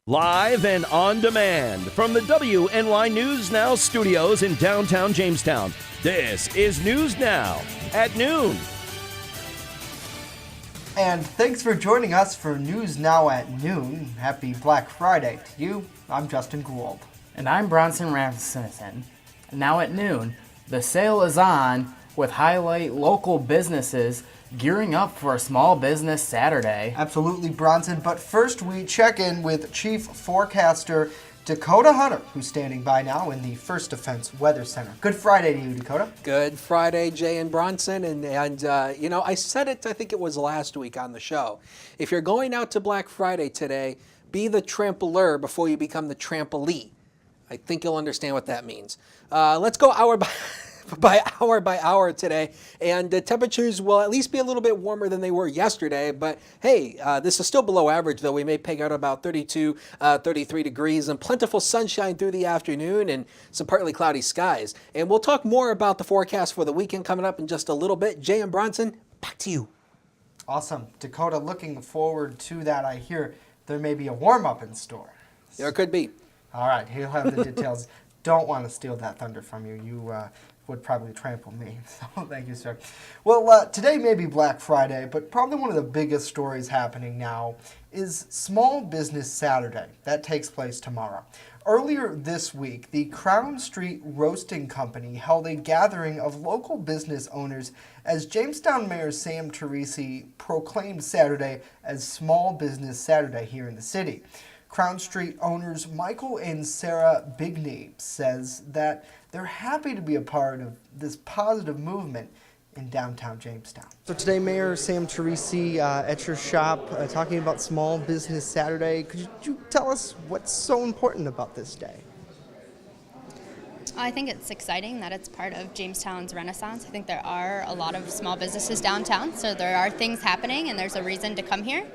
Live and on demand from the WNY News Now studios in downtown Jamestown. This is News Now at noon. And thanks for joining us for News Now at noon. Happy Black Friday to you. I'm Justin Gould. And I'm Bronson Rasmussen. Now at noon, the sale is on with highlight local businesses gearing up for a small business Saturday. Absolutely, Bronson. But first, we check in with Chief Forecaster Dakota Hunter, who's standing by now in the First Defense Weather Center. Good Friday to you, Dakota. Good Friday, Jay and Bronson. And you know, I said it, I think it was last week on the show. If you're going out to Black Friday today, be the trampler before you become the trampolee. I think you'll understand what that means. Let's go hour by hour today, and the temperatures will at least be a little bit warmer than they were yesterday, but hey, this is still below average, though. We may peg out about 32, 33 degrees and plentiful sunshine through the afternoon and some partly cloudy skies. And we'll talk more about the forecast for the weekend coming up in just a little bit. Jay and Bronson, back to you. Awesome. Dakota, looking forward to that. I hear there may be a warm-up in store. There could be. All right, he'll have the details. Don't want to steal that thunder from you. You would probably trample me. So thank you, sir. Well, today may be Black Friday, but probably one of the biggest stories happening now is Small Business Saturday. That takes place tomorrow. Earlier this week, the Crown Street Roasting Company held a gathering of local business owners as Jamestown Mayor Sam Teresi proclaimed Saturday as Small Business Saturday here in the city. Crown Street owners Michael and Sarah Bigney says that they're happy to be a part of this positive movement in downtown Jamestown. So today, Mayor Sam Teresi at your shop talking about Small Business Saturday. Could you tell us what's so important about this day? I think it's exciting that it's part of Jamestown's renaissance. I think there are a lot of small businesses downtown, so there are things happening and there's a reason to come here.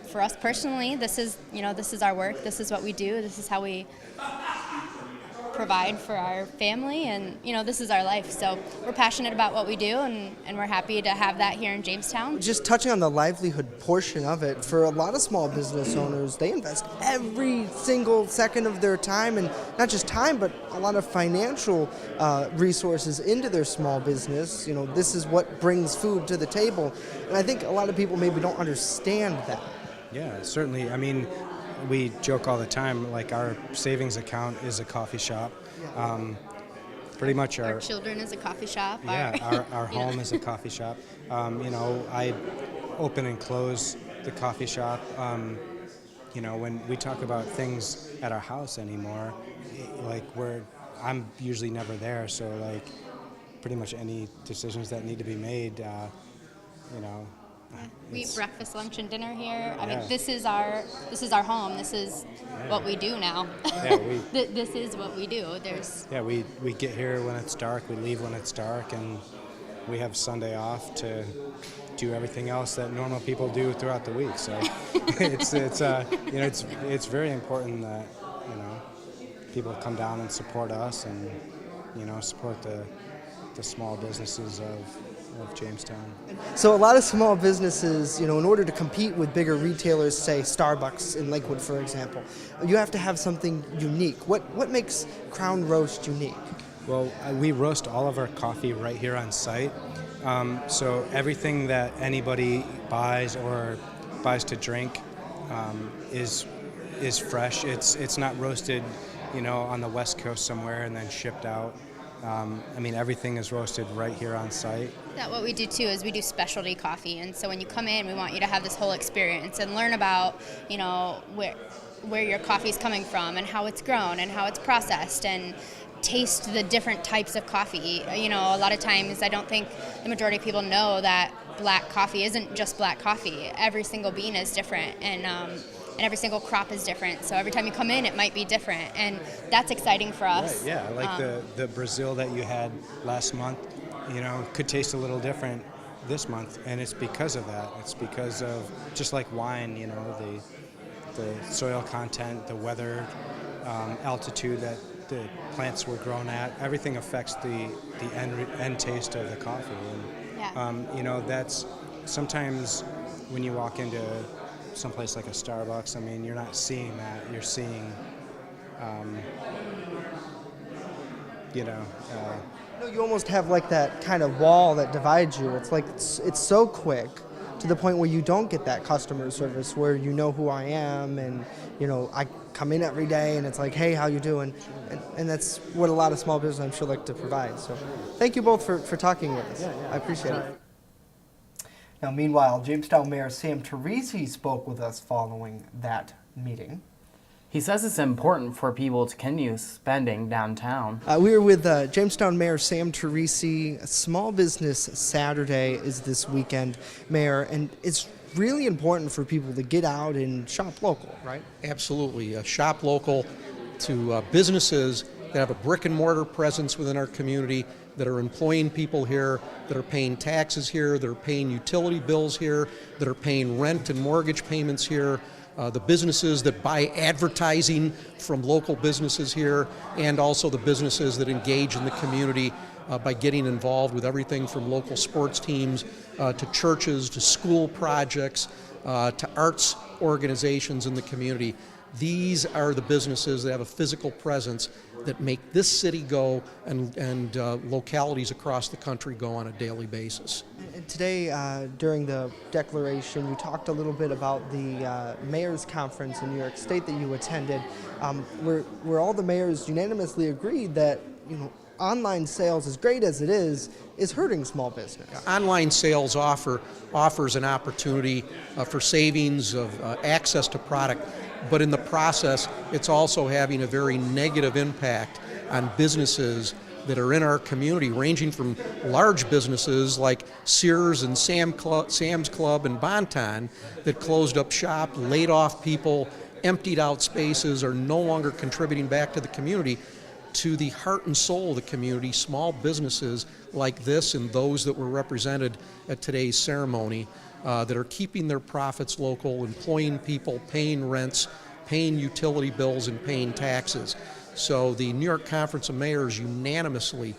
For us personally, this is our work. This is what we do. This is how we provide for our family, and this is our life. So we're passionate about what we do, and we're happy to have that here in Jamestown. Just touching on the livelihood portion of it, for a lot of small business owners, they invest every single second of their time, and not just time, but a lot of financial resources into their small business. This is what brings food to the table, and I think a lot of people maybe don't understand that. Yeah, certainly. I mean, we joke all the time, like our savings account is a coffee shop. Pretty much our children is a coffee shop. Yeah, our home is a coffee shop. I open and close the coffee shop. When we talk about things at our house anymore, I'm usually never there, so pretty much any decisions that need to be made, we eat breakfast, lunch, and dinner here. I mean, this is our home. This is what we do now. Yeah, this is what we do. We get here when it's dark. We leave when it's dark, and we have Sunday off to do everything else that normal people do throughout the week. So it's very important that people come down and support us, and support the small businesses of Jamestown. So a lot of small businesses, in order to compete with bigger retailers, say Starbucks in Lakewood, for example, you have to have something unique. What makes Crown Roast unique? Well, we roast all of our coffee right here on site. So everything that anybody buys or buys to drink is fresh. It's not roasted, on the West Coast somewhere and then shipped out. Everything is roasted right here on site. Yeah, what we do too is we do specialty coffee, and so when you come in, we want you to have this whole experience and learn about, where your coffee is coming from and how it's grown and how it's processed, and taste the different types of coffee. A lot of times I don't think the majority of people know that black coffee isn't just black coffee. Every single bean is different, and every single crop is different. So every time you come in, it might be different, and that's exciting for us. Right, yeah, like the Brazil that you had last month, could taste a little different this month, and it's because of that. It's because of, just like wine, the soil content, the weather, altitude that the plants were grown at. Everything affects the end taste of the coffee. And, Yeah. that's sometimes when you walk into someplace like a Starbucks, I mean, you're not seeing that. You're seeing, you know, No, you almost have like that kind of wall that divides you. It's like it's so quick to the point where you don't get that customer service where you know who I am, and you know I come in every day and it's like, hey, how you doing? And that's what a lot of small business I'm sure like to provide. So thank you both for talking with us. I appreciate it. Now, meanwhile, Jamestown Mayor Sam Teresi spoke with us following that meeting. He says it's important for people to continue spending downtown. We were with Jamestown Mayor Sam Teresi. Small Business Saturday is this weekend, Mayor, and it's really important for people to get out and shop local, right? Absolutely. Shop local to businesses that have a brick and mortar presence within our community, that are employing people here, that are paying taxes here, that are paying utility bills here, that are paying rent and mortgage payments here. The businesses that buy advertising from local businesses here, and also the businesses that engage in the community by getting involved with everything from local sports teams to churches to school projects to arts organizations in the community. These are the businesses that have a physical presence that make this city go and localities across the country go on a daily basis. And today, during the declaration, you talked a little bit about the mayor's conference in New York State that you attended, where all the mayors unanimously agreed that, you know, online sales, as great as it is hurting small business. Online sales offers an opportunity for savings of access to product, but in the process, it's also having a very negative impact on businesses that are in our community, ranging from large businesses like Sears and Sam's Club and Bon-Ton that closed up shop, laid off people, emptied out spaces, are no longer contributing back to the community, to the heart and soul of the community, small businesses like this and those that were represented at today's ceremony that are keeping their profits local, employing people, paying rents, paying utility bills, and paying taxes. So the New York Conference of Mayors unanimously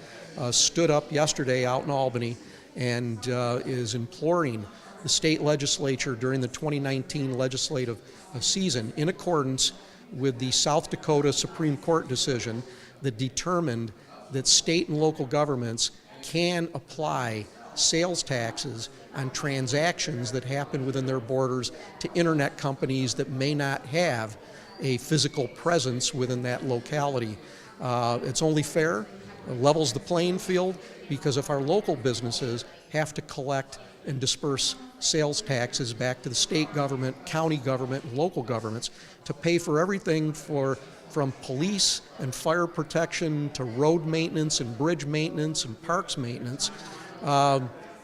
stood up yesterday out in Albany and is imploring the state legislature during the 2019 legislative season, in accordance with the South Dakota Supreme Court decision that determined that state and local governments can apply sales taxes on transactions that happen within their borders to internet companies that may not have a physical presence within that locality. It's only fair, it levels the playing field, because if our local businesses have to collect and disperse sales taxes back to the state government, county government, and local governments to pay for everything from police and fire protection to road maintenance and bridge maintenance and parks maintenance,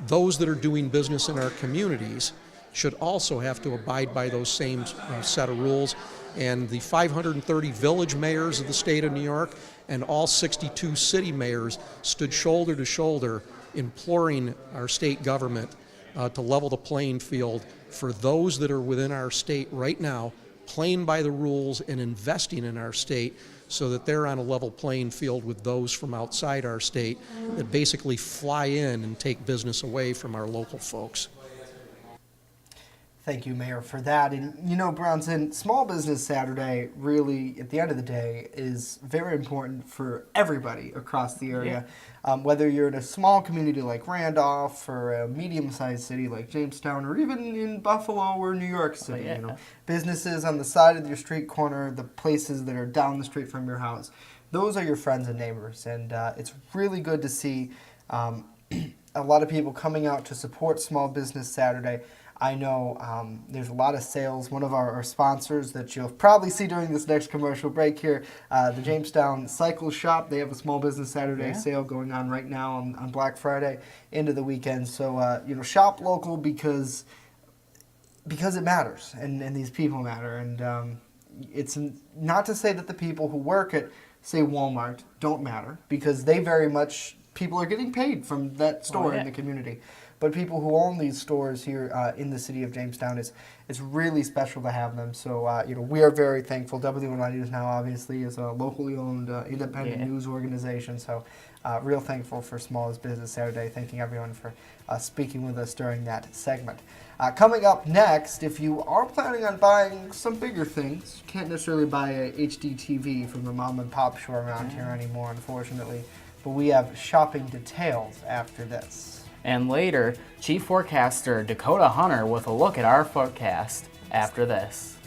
those that are doing business in our communities should also have to abide by those same set of rules. And the 530 village mayors of the state of New York and all 62 city mayors stood shoulder to shoulder imploring our state government to level the playing field for those that are within our state right now, playing by the rules and investing in our state, so that they're on a level playing field with those from outside our state that basically fly in and take business away from our local folks. Thank you, Mayor, for that. And, you know, Bronson, Small Business Saturday really, at the end of the day, is very important for everybody across the area. Whether you're in a small community like Randolph or a medium-sized city like Jamestown, or even in Buffalo or New York City, you know, businesses on the side of your street corner, the places that are down the street from your house, those are your friends and neighbors. And it's really good to see a lot of people coming out to support Small Business Saturday. I know there's a lot of sales. One of our sponsors that you'll probably see during this next commercial break here, the Jamestown Cycle Shop, they have a Small Business Saturday sale going on right now on Black Friday into the weekend. So, you know, shop local because it matters, and these people matter. And it's not to say that the people who work at, say, Walmart don't matter, because they very much, people are getting paid from that store in the community. but people who own these stores here in the city of Jamestown, it's really special to have them. So we are very thankful. WNY News Now obviously is a locally owned independent news organization. So real thankful for Small is Business Saturday. Thanking everyone for speaking with us during that segment. Coming up next, if you are planning on buying some bigger things, you can't necessarily buy a HD TV from the mom and pop store around here anymore, unfortunately. But we have shopping details after this. And later, Chief Forecaster Dakota Hunter with a look at our forecast after this.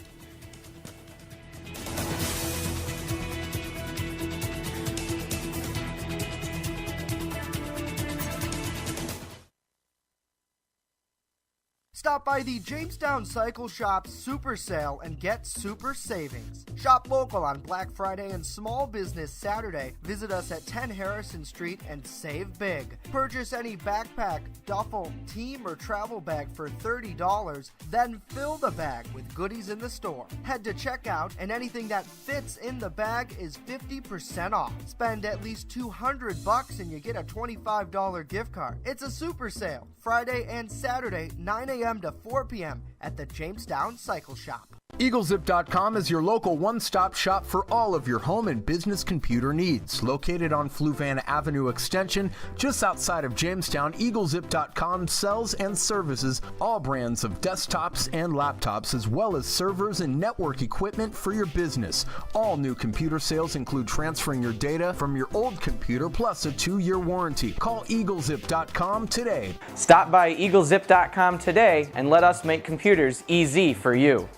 Stop by the Jamestown Cycle Shop Super Sale and get super savings. Shop local on Black Friday and Small Business Saturday. Visit us at 10 Harrison Street and save big. Purchase any backpack, duffel, team, or travel bag for $30, then fill the bag with goodies in the store. Head to checkout and anything that fits in the bag is 50% off. Spend at least $200 and you get a $25 gift card. It's a super sale, Friday and Saturday, 9 a.m. to 4 p.m. at the Jamestown Cycle Shop. EagleZip.com is your local one-stop shop for all of your home and business computer needs. Located on Fluvan Avenue Extension, just outside of Jamestown, EagleZip.com sells and services all brands of desktops and laptops, as well as servers and network equipment for your business. All new computer sales include transferring your data from your old computer plus a 2-year warranty. Call EagleZip.com today. Stop by EagleZip.com today and let us make computers easy for you.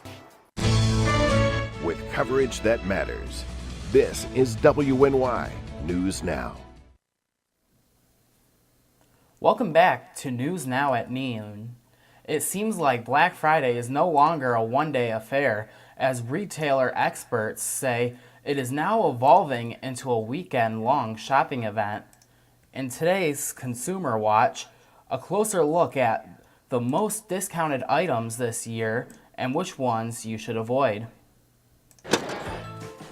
With coverage that matters, this is WNY News Now. Welcome back to News Now at noon. It seems like Black Friday is no longer a one-day affair, as retailer experts say it is now evolving into a weekend-long shopping event. In today's Consumer Watch, a closer look at the most discounted items this year and which ones you should avoid.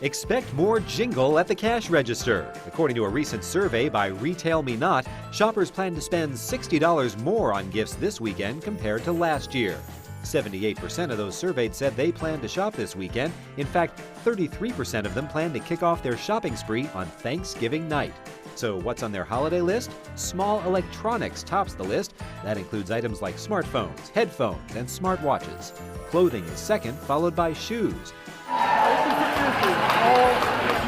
Expect more jingle at the cash register. According to a recent survey by Retail Me Not, shoppers plan to spend $60 more on gifts this weekend compared to last year. 78% of those surveyed said they plan to shop this weekend. In fact, 33% of them plan to kick off their shopping spree on Thanksgiving night. So what's on their holiday list? Small electronics tops the list. That includes items like smartphones, headphones, and smartwatches. Clothing is second, followed by shoes.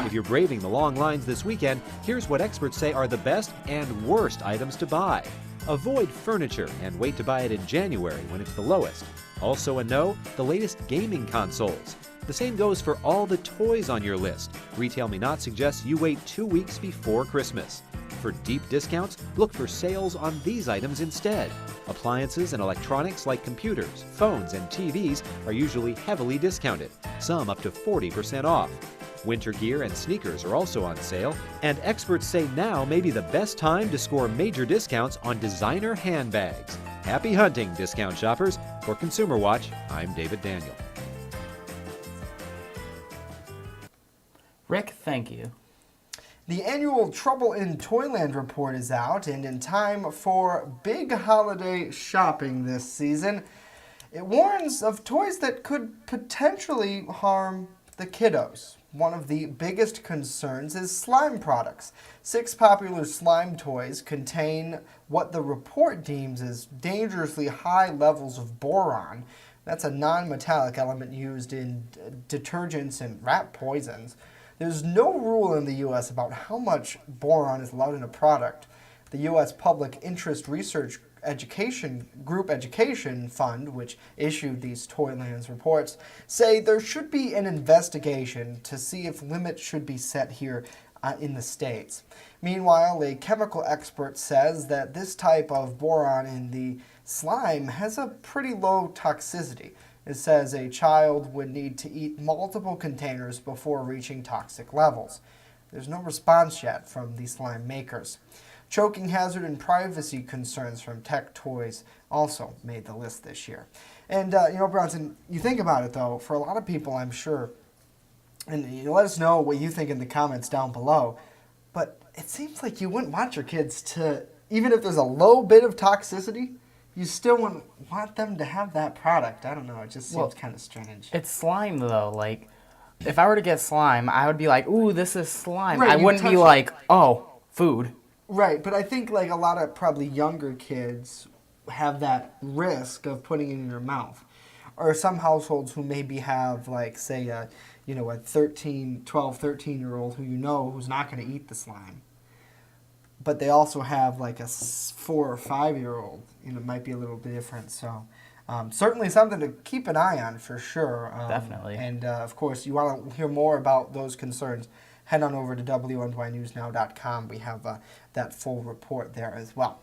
If you're braving the long lines this weekend, here's what experts say are the best and worst items to buy. Avoid furniture and wait to buy it in January when it's the lowest. Also a no, the latest gaming consoles. The same goes for all the toys on your list. Retail Me Not suggests you wait 2 weeks before Christmas. For deep discounts, look for sales on these items instead. Appliances and electronics like computers, phones, and TVs are usually heavily discounted, some up to 40% off. Winter gear and sneakers are also on sale, and experts say now may be the best time to score major discounts on designer handbags. Happy hunting, discount shoppers. For Consumer Watch, I'm David Daniel. Rick, thank you. The annual Trouble in Toyland report is out, and in time for big holiday shopping this season, it warns of toys that could potentially harm the kiddos. One of the biggest concerns is slime products. 6 popular slime toys contain what the report deems as dangerously high levels of boron. That's a non-metallic element used in detergents and rat poisons. There's no rule in the U.S. about how much boron is allowed in a product. The U.S. Public Interest Research Education Fund, which issued these Toylands reports, say there should be an investigation to see if limits should be set here in the States. Meanwhile, a chemical expert says that this type of boron in the slime has a pretty low toxicity. It says a child would need to eat multiple containers before reaching toxic levels. There's no response yet from the slime makers. Choking hazard and privacy concerns from tech toys also made the list this year. And, Bronson, you think about it, though, for a lot of people, I'm sure, and you let us know what you think in the comments down below, but it seems like you wouldn't want your kids to, even if there's a low bit of toxicity, you still wouldn't want them to have that product. I don't know. It just seems kind of strange. It's slime, though. Like, if I were to get slime, I would be like, ooh, this is slime. Right, I wouldn't be like, oh, food. Right, but I think like a lot of probably younger kids have that risk of putting it in your mouth. Or some households who maybe have like, say, a 12, 13-year-old who's not going to eat the slime. But they also have like a 4 or 5-year-old. It might be a little bit different. So certainly something to keep an eye on for sure. Definitely. And of course, you want to hear more about those concerns, head on over to WNYNewsNow.com. We have that full report there as well.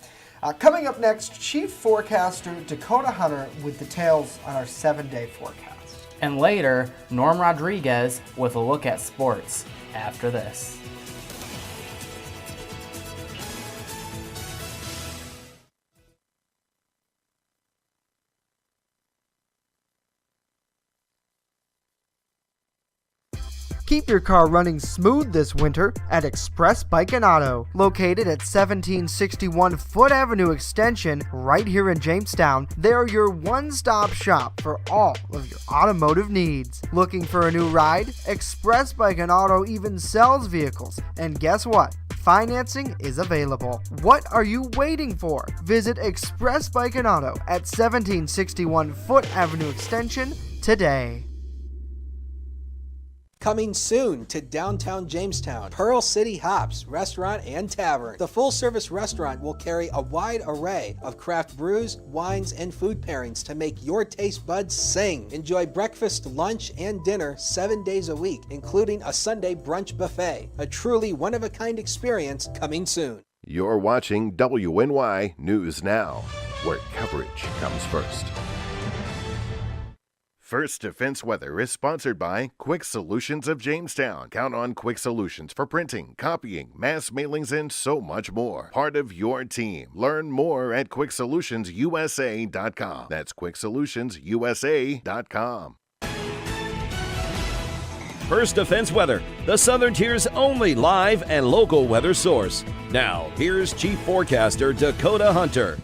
Coming up next, Chief Forecaster Dakota Hunter with details on our 7-day forecast. And later, Norm Rodriguez with a look at sports after this. Keep your car running smooth this winter at Express Bike and Auto. Located at 1761 Foot Avenue Extension right here in Jamestown, they're your one-stop shop for all of your automotive needs. Looking for a new ride? Express Bike and Auto even sells vehicles. And guess what? Financing is available. What are you waiting for? Visit Express Bike and Auto at 1761 Foot Avenue Extension today. Coming soon to downtown Jamestown, Pearl City Hops Restaurant and Tavern. The full-service restaurant will carry a wide array of craft brews, wines, and food pairings to make your taste buds sing. Enjoy breakfast, lunch, and dinner 7 days a week, including a Sunday brunch buffet. A truly one-of-a-kind experience coming soon. You're watching WNY News Now, where coverage comes first. First Defense Weather is sponsored by Quick Solutions of Jamestown. Count on Quick Solutions for printing, copying, mass mailings, and so much more. Part of your team. Learn more at QuickSolutionsUSA.com. That's QuickSolutionsUSA.com. First Defense Weather, the Southern Tier's only live and local weather source. Now, here's Chief Forecaster Dakota Hunter.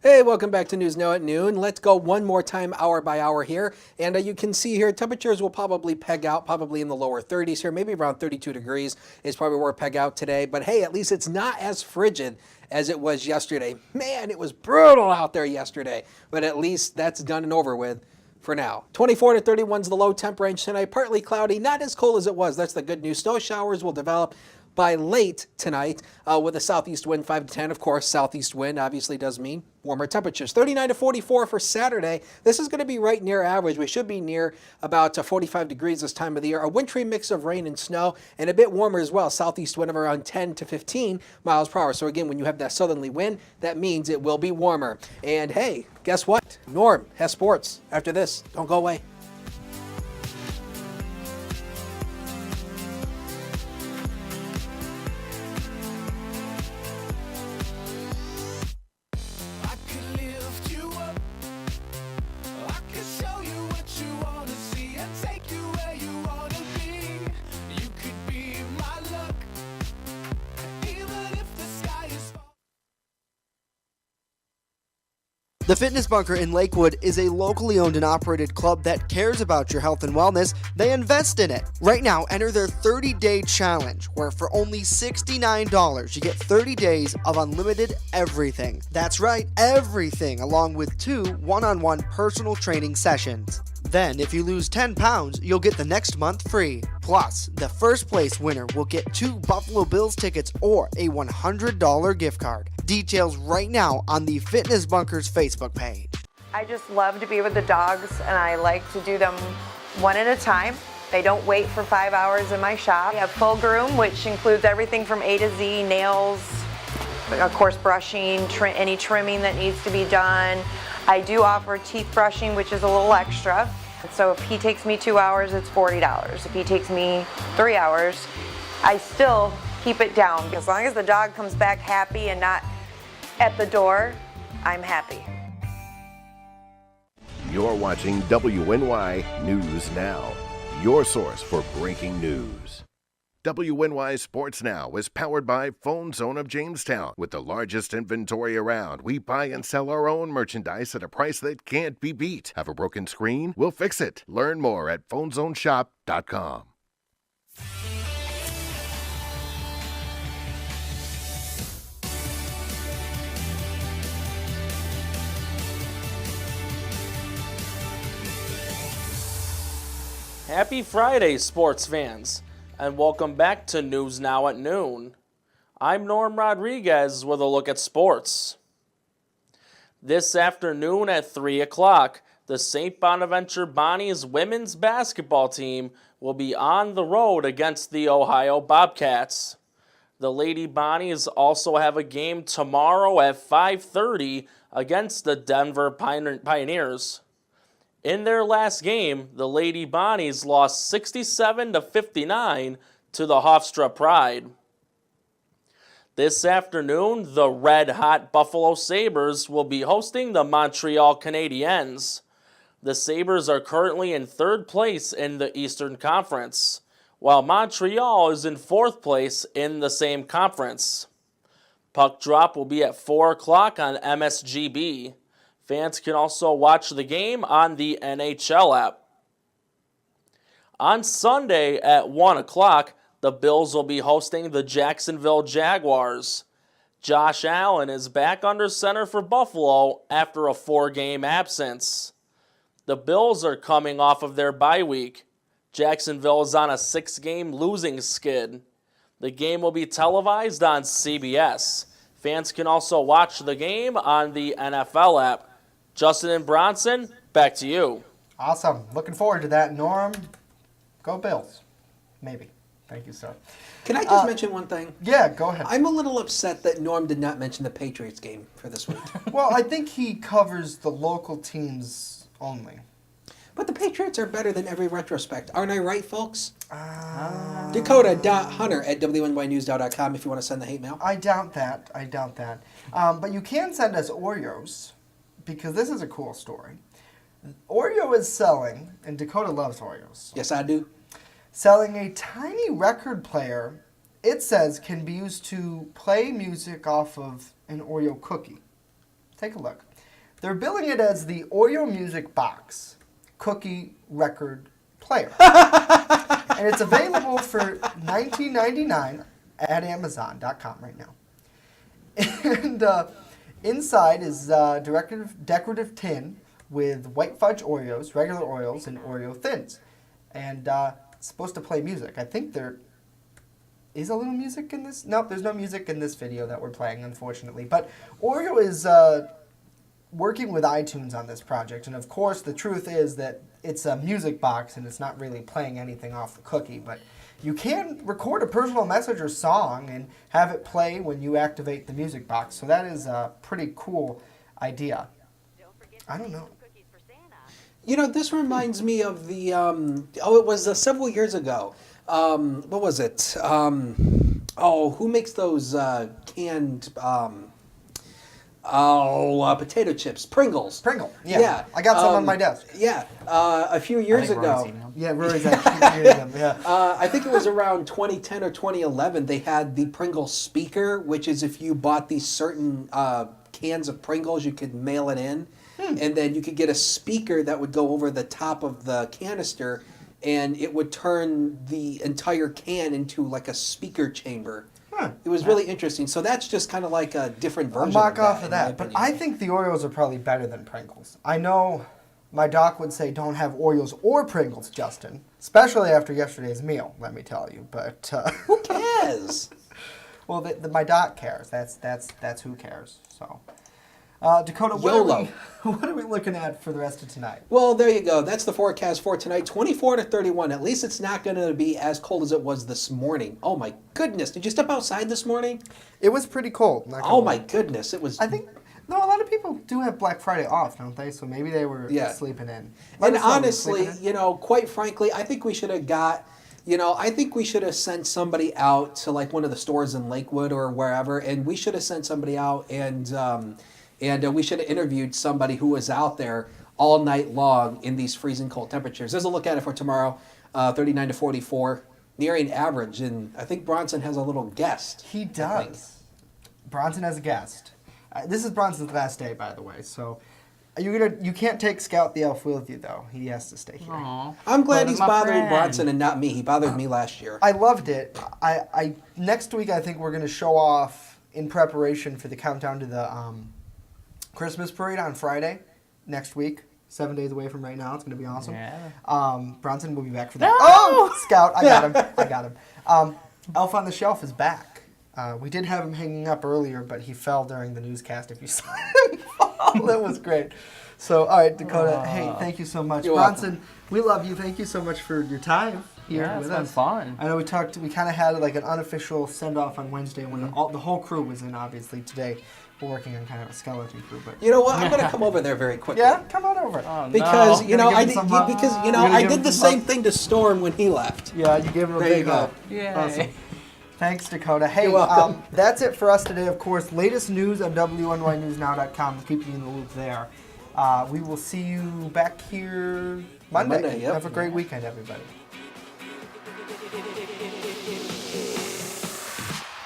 Hey, welcome back to News Now at Noon. Let's go one more time, hour by hour here. And you can see here, temperatures will probably peg out probably in the lower 30s here, maybe around 32 degrees is probably where peg out today. But hey, at least it's not as frigid as it was yesterday. Man, it was brutal out there yesterday. But at least that's done and over with for now. 24 to 31 is the low temp range tonight. Partly cloudy, not as cold as it was. That's the good news. Snow showers will develop by late tonight with a southeast wind 5 to 10. Of course, southeast wind obviously does mean warmer temperatures. 39 to 44 for Saturday. This is going to be right near average. We should be near about 45 degrees this time of the year. A wintry mix of rain and snow and a bit warmer as well. Southeast wind of around 10 to 15 miles per hour. So again, when you have that southerly wind, that means it will be warmer. And hey, guess what? Norm has sports after this. Don't go away. The Fitness Bunker in Lakewood is a locally owned and operated club that cares about your health and wellness. They invest in it. Right now, enter their 30-day challenge, where for only $69, you get 30 days of unlimited everything. That's right, everything, along with 2 one-on-one personal training sessions. Then, if you lose 10 pounds, you'll get the next month free. Plus, the first place winner will get 2 Buffalo Bills tickets or a $100 gift card. Details right now on the Fitness Bunker's Facebook page. I just love to be with the dogs, and I like to do them one at a time. They don't wait for 5 hours in my shop. We have full groom, which includes everything from A to Z, nails, of course brushing, any trimming that needs to be done. I do offer teeth brushing, which is a little extra. So if he takes me 2 hours, it's $40. If he takes me 3 hours, I still keep it down. As long as the dog comes back happy and not at the door, I'm happy. You're watching WNY News Now, your source for breaking news. WNY Sports Now is powered by Phone Zone of Jamestown. With the largest inventory around, we buy and sell our own merchandise at a price that can't be beat. Have a broken screen? We'll fix it. Learn more at phonezoneshop.com. Happy Friday, sports fans, and welcome back to News Now at Noon. I'm Norm Rodriguez with a look at sports. This afternoon at 3 o'clock, the St. Bonaventure Bonnies women's basketball team will be on the road against the Ohio Bobcats. The Lady Bonnies also have a game tomorrow at 5:30 against the Denver Pioneers. In their last game, the Lady Bonnies lost 67-59 to the Hofstra Pride. This afternoon, the red-hot Buffalo Sabres will be hosting the Montreal Canadiens. The Sabres are currently in third place in the Eastern Conference, while Montreal is in fourth place in the same conference. Puck drop will be at 4 o'clock on MSGB. Fans can also watch the game on the NHL app. On Sunday at 1 o'clock, the Bills will be hosting the Jacksonville Jaguars. Josh Allen is back under center for Buffalo after a 4-game absence. The Bills are coming off of their bye week. Jacksonville is on a 6-game losing skid. The game will be televised on CBS. Fans can also watch the game on the NFL app. Justin and Bronson, back to you. Awesome. Looking forward to that, Norm. Go Bills. Maybe. Thank you, sir. Can I just mention one thing? Yeah, go ahead. I'm a little upset that Norm did not mention the Patriots game for this week. Well, I think he covers the local teams only. But the Patriots are better than every retrospect. Aren't I right, folks? Dakota.hunter@WNYnews.com if you want to send the hate mail. I doubt that. But you can send us Oreos, because this is a cool story. Oreo is selling, and Dakota loves Oreos. Yes, I do. Selling a tiny record player, it says, can be used to play music off of an Oreo cookie. Take a look. They're billing it as the Oreo Music Box Cookie Record Player. And it's available for $19.99 at Amazon.com right now. And inside is decorative tin with white fudge Oreos, regular Oreos, and Oreo Thins. And it's supposed to play music. I think there is a little music in this. Nope, there's no music in this video that we're playing, unfortunately. But Oreo is working with iTunes on this project. And of course, the truth is that it's a music box and it's not really playing anything off the cookie. But you can record a personal message or song and have it play when you activate the music box. So that is a pretty cool idea. I don't know. You know, this reminds me of the, it was several years ago. What was it? Who makes those canned, potato chips? Pringles. Pringle. Yeah. I got some on my desk. Yeah. A few years ago. Yeah, Rory's actually eating them. Yeah. I think it was around 2010 or 2011. They had the Pringle speaker, which is if you bought these certain cans of Pringles, you could mail it in. And then you could get a speaker that would go over the top of the canister, and it would turn the entire can into like a speaker chamber. It was really interesting. So that's just kind of like a different version. I'll mock off of that. But I think the Oreos are probably better than Pringles. I know my doc would say don't have Oreos or Pringles, Justin. Especially after yesterday's meal, let me tell you. But who cares? Well, my doc cares. That's who cares. So. Dakota, what are we looking at for the rest of tonight? Well, there you go. That's the forecast for tonight. 24 to 31. At least it's not going to be as cold as it was this morning. Oh, my goodness. Did you step outside this morning? It was pretty cold. Oh, my goodness. It was. I think, no, a lot of people do have Black Friday off, don't they? So maybe they were sleeping in. And honestly, quite frankly, I think we should have I think we should have sent somebody out to like one of the stores in Lakewood or wherever, and we should have sent somebody out and we should have interviewed somebody who was out there all night long in these freezing cold temperatures. There's a look at it for tomorrow, 39 to 44. nearing average, and I think Bronson has a little guest. He does. Bronson has a guest. This is Bronson's last day, by the way, so you can't take Scout the Elf with you, though. He has to stay here. Aww. I'm glad But he's my bothering friend. Bronson and not me. He bothered me last year. I loved it. I next week I think we're going to show off in preparation for the countdown to the Christmas parade on Friday next week. 7 days away from right now. It's going to be awesome. Yeah. Bronson will be back for that. No! Oh, Scout. I got him. Elf on the Shelf is back. We did have him hanging up earlier, but he fell during the newscast. If you saw him fall, that was great. So, all right, Dakota, hey, thank you so much. You're Bronson, welcome. we love you. Thank you so much for your time here Yeah, with it's been us. fun. I know we kind of had like an unofficial send-off on Wednesday when the whole crew was in, obviously. Today, we're working on kind of a skeleton crew. But You know what? I'm going to come over there very quickly. yeah, come on over. Oh, Because no. you know Gonna I give did, him some because you You're know gonna I give him did the some same thing to Storm when he left. Yeah, you gave him a There you big go. hug. Yay. Awesome. Thanks, Dakota. Hey, You're welcome. that's it for us today, of course. Latest news on WNYNewsNow.com. We'll keep you in the loop there. We will see you back here Monday. Monday, yep. Have a great weekend, everybody.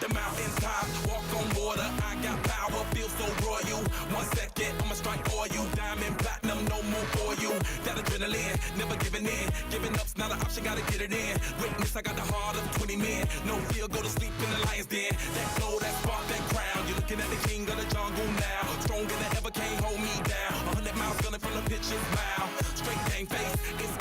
The mountaintop, walk on water, I got power, feel so royal. 1 second, I'ma strike for you. Diamond, platinum, no more for you. That adrenaline, never giving in. Giving up's not an option, gotta get it in. Witness, I got the heart of 20 men. No fear, go to sleep in the lion's den. That glow, that spark, that crown. You're looking at the king of the jungle now. Stronger than ever, can't hold me down. 100 miles gunning from the pitcher's mouth. Straight game face, it's